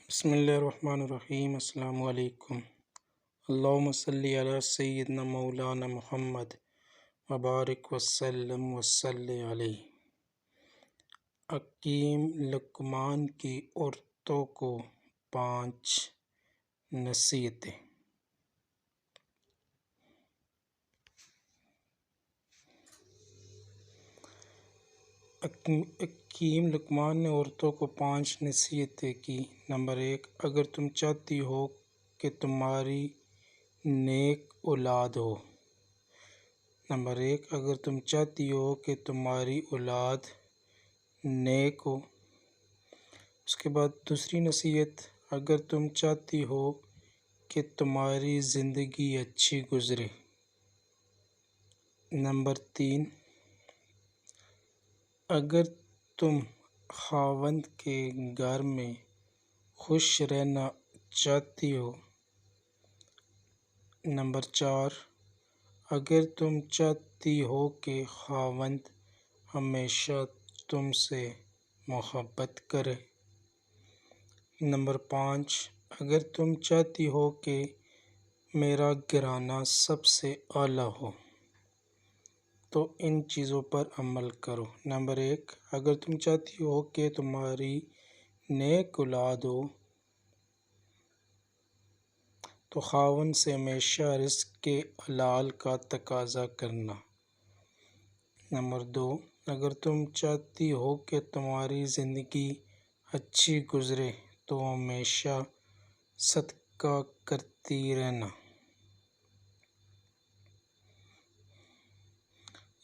بسم اللہ الرحمن الرحیم۔ السلام علیکم۔ اللہم صلی علی سیدنا مولانا محمد وبارک وسلم وصلی علیہ۔ حکیم لقمان کی عورتوں کو 5 نصیحتیں۔ حکیم لقمان نے عورتوں کو 5 نصیحتیں کی۔ نمبر 1، اگر تم چاہتی ہو کہ تمہاری نیک اولاد ہو۔ اگر تم چاہتی ہو کہ تمہاری اولاد نیک ہو۔ اس کے بعد دوسری نصیحت، اگر تم چاہتی ہو کہ تمہاری زندگی اچھی گزرے۔ نمبر 3، اگر تم خاوند کے گھر میں خوش رہنا چاہتی ہو۔ نمبر 4، اگر تم چاہتی ہو کہ خاوند ہمیشہ تم سے محبت کرے۔ نمبر 5، اگر تم چاہتی ہو کہ میرا گھرانہ سب سے اعلیٰ ہو تو ان چیزوں پر عمل کرو۔ نمبر 1، اگر تم چاہتی ہو کہ تمہاری نیک اولاد ہو تو خاوند سے ہمیشہ رزق کے حلال کا تقاضا کرنا۔ نمبر 2، اگر تم چاہتی ہو کہ تمہاری زندگی اچھی گزرے تو ہمیشہ صدقہ کرتی رہنا۔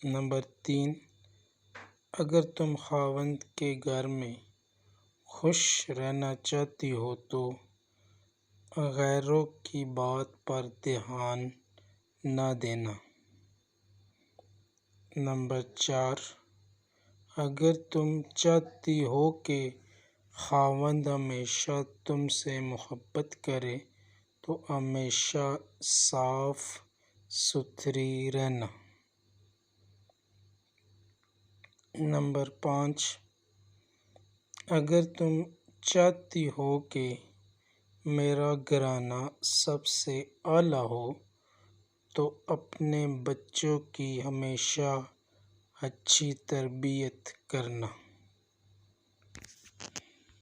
نمبر 3، اگر تم خاوند کے گھر میں خوش رہنا چاہتی ہو تو غیروں کی بات پر دھیان نہ دینا۔ نمبر 4، اگر تم چاہتی ہو کہ خاوند ہمیشہ تم سے محبت کرے تو ہمیشہ صاف ستھری رہنا۔ نمبر 5، اگر تم چاہتی ہو کہ میرا گھرانہ سب سے اعلیٰ ہو تو اپنے بچوں کی ہمیشہ اچھی تربیت کرنا۔